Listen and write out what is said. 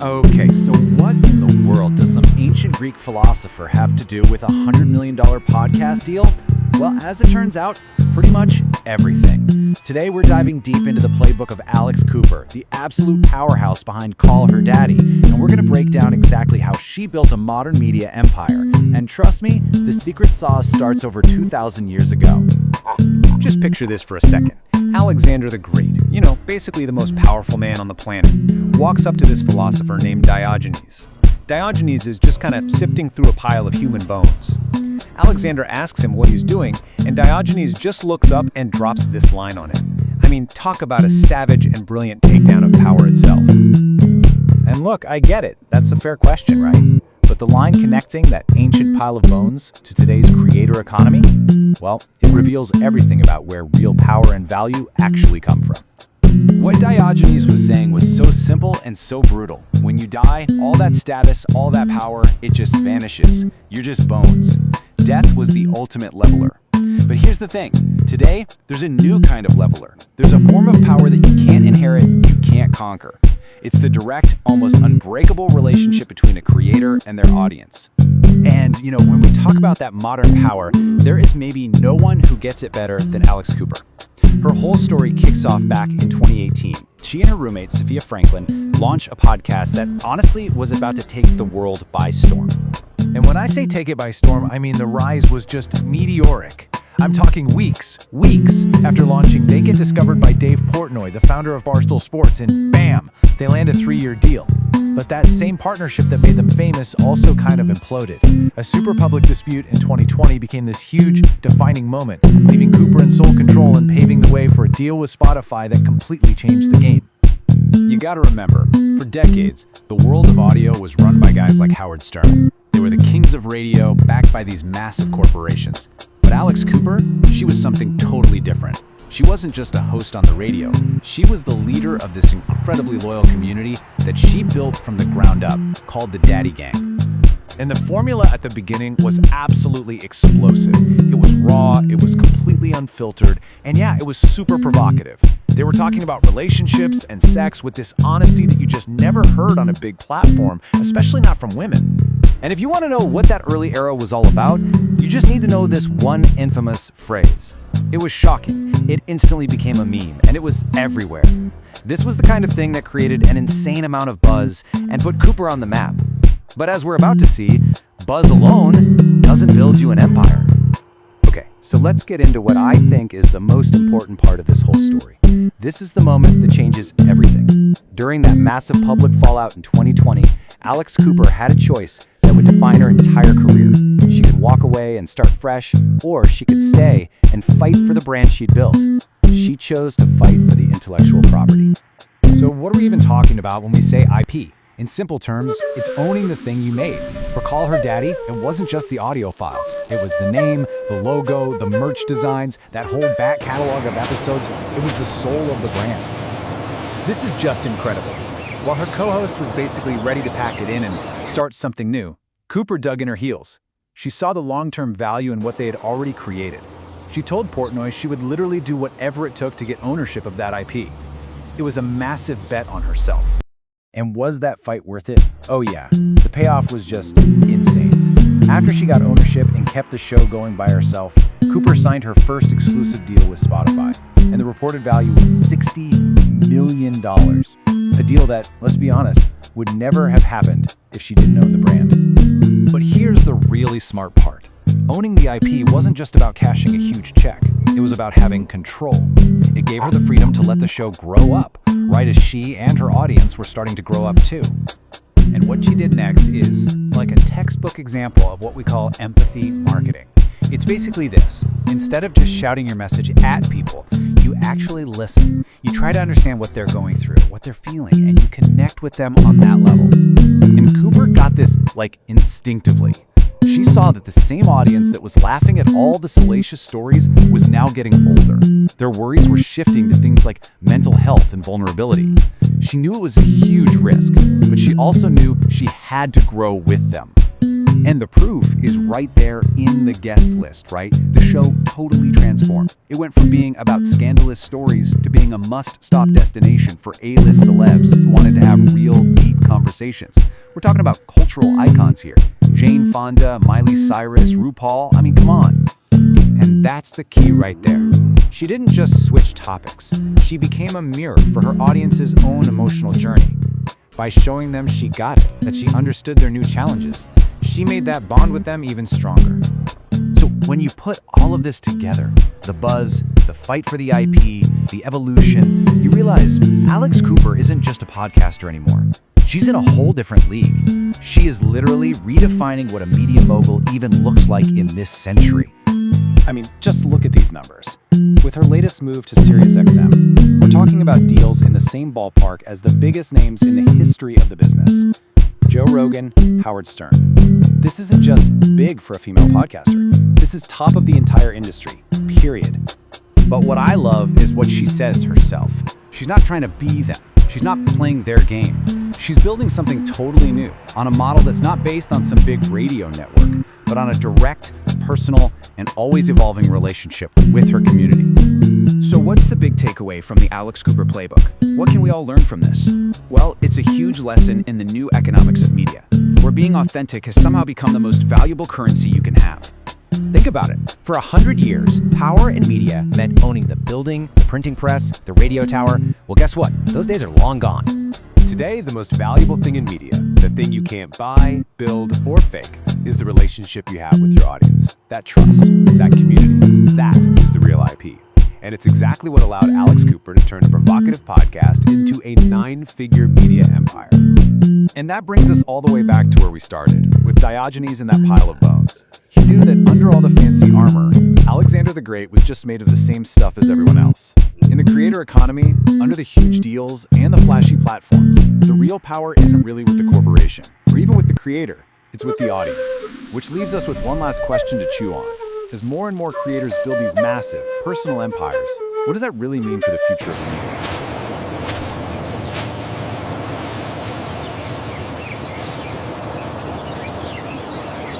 Okay, so what in the world does some ancient Greek philosopher have to do with a $100 million podcast deal? Well, as it turns out, pretty much everything. Today we're diving deep into the playbook of Alex Cooper, the absolute powerhouse behind Call Her Daddy, and we're going to break down exactly how she built a modern media empire. And trust me, the secret sauce starts over 2,000 years ago. Just picture this for a second. Alexander the Great, basically the most powerful man on the planet, walks up to this philosopher named Diogenes. Diogenes is just kind of sifting through a pile of human bones. Alexander asks him what he's doing, and Diogenes just looks up and drops this line on him. I mean, talk about a savage and brilliant takedown of power itself. And look, I get it. That's a fair question, right? But the line connecting that ancient pile of bones to today's creator economy, well, it reveals everything about where real power and value actually come from. What Diogenes was saying was so simple and so brutal. When you die, all that status, all that power, it just vanishes. You're just bones. Death was the ultimate leveler. But here's the thing. Today, there's a new kind of leveler. There's a form of power that you can't inherit, you can't conquer. It's the direct, almost unbreakable relationship between a creator and their audience. And, when we talk about that modern power, there is maybe no one who gets it better than Alex Cooper. Her whole story kicks off back in 2018. She and her roommate, Sophia Franklin, launched a podcast that honestly was about to take the world by storm. And when I say take it by storm, I mean the rise was just meteoric. I'm talking weeks after launching, they get discovered by Dave Portnoy, the founder of Barstool Sports, and bam, they land a 3-year deal. But that same partnership that made them famous also kind of imploded. A super public dispute in 2020 became this huge, defining moment, leaving Cooper in sole control and paving the way for a deal with Spotify that completely changed the game. You gotta remember, for decades, the world of audio was run by guys like Howard Stern. They were the kings of radio, backed by these massive corporations. But Alex Cooper, she was something totally different. She wasn't just a host on the radio. She was the leader of this incredibly loyal community that she built from the ground up, called the Daddy Gang. And the formula at the beginning was absolutely explosive. It was raw, it was completely unfiltered, and yeah, it was super provocative. They were talking about relationships and sex with this honesty that you just never heard on a big platform, especially not from women. And if you want to know what that early era was all about, you just need to know this one infamous phrase. It was shocking. It instantly became a meme, and it was everywhere. This was the kind of thing that created an insane amount of buzz and put Cooper on the map. But as we're about to see, buzz alone doesn't build you an empire. Okay, so let's get into what I think is the most important part of this whole story. This is the moment that changes everything. During that massive public fallout in 2020, Alex Cooper had a choice that would define her entire career. She could walk away and start fresh, or she could stay and fight for the brand she'd built. She chose to fight for the intellectual property. So what are we even talking about when we say IP? In simple terms, it's owning the thing you made. For Call Her Daddy, it wasn't just the audio files. It was the name, the logo, the merch designs, that whole back catalog of episodes. It was the soul of the brand. This is just incredible. While her co-host was basically ready to pack it in and start something new, Cooper dug in her heels. She saw the long-term value in what they had already created. She told Portnoy she would literally do whatever it took to get ownership of that IP. It was a massive bet on herself. And was that fight worth it? Oh yeah, the payoff was just insane. After she got ownership and kept the show going by herself, Cooper signed her first exclusive deal with Spotify, and the reported value was $60 million. A deal that, let's be honest, would never have happened if she didn't own the brand. But here's the really smart part. Owning the IP wasn't just about cashing a huge check. It was about having control. It gave her the freedom to let the show grow up, right as she and her audience were starting to grow up too. And what she did next is like a textbook example of what we call empathy marketing. It's basically this. Instead of just shouting your message at people, you actually listen. You try to understand what they're going through, what they're feeling, and you connect with them on that level. And Cooper got this instinctively. She saw that the same audience that was laughing at all the salacious stories was now getting older. Their worries were shifting to things like mental health and vulnerability. She knew it was a huge risk, but she also knew she had to grow with them. And the proof is right there in the guest list, right? The show totally transformed. It went from being about scandalous stories to being a must-stop destination for A-list celebs who wanted to have real, deep conversations conversations. We're talking about cultural icons here. Jane Fonda, Miley Cyrus, RuPaul, I mean, come on. And that's the key right there. She didn't just switch topics. She became a mirror for her audience's own emotional journey. By showing them she got it, that she understood their new challenges, she made that bond with them even stronger. So when you put all of this together, the buzz, the fight for the IP, the evolution, you realize Alex Cooper isn't just a podcaster anymore. She's in a whole different league. She is literally redefining what a media mogul even looks like in this century. I mean, just look at these numbers. With her latest move to SiriusXM, we're talking about deals in the same ballpark as the biggest names in the history of the business. Joe Rogan, Howard Stern. This isn't just big for a female podcaster. This is top of the entire industry, period. But what I love is what she says herself. She's not trying to be them. She's not playing their game. She's building something totally new, on a model that's not based on some big radio network, but on a direct, personal, and always evolving relationship with her community. So what's the big takeaway from the Alex Cooper playbook? What can we all learn from this? Well, it's a huge lesson in the new economics of media, where being authentic has somehow become the most valuable currency you can have. Think about it. For 100 years, power in media meant owning the building, the printing press, the radio tower. Well, guess what? Those days are long gone. Today, the most valuable thing in media, the thing you can't buy, build, or fake, is the relationship you have with your audience. That trust, that community, that is the real IP. And it's exactly what allowed Alex Cooper to turn a provocative podcast into a 9-figure media empire. And that brings us all the way back to where we started, with Diogenes and that pile of bones. He knew that under all the fancy armor, Alexander the Great was just made of the same stuff as everyone else. In the creator economy, under the huge deals and the flashy platforms, the real power isn't really with the corporation, or even with the creator, it's with the audience. Which leaves us with one last question to chew on. As more and more creators build these massive, personal empires, what does that really mean for the future of media?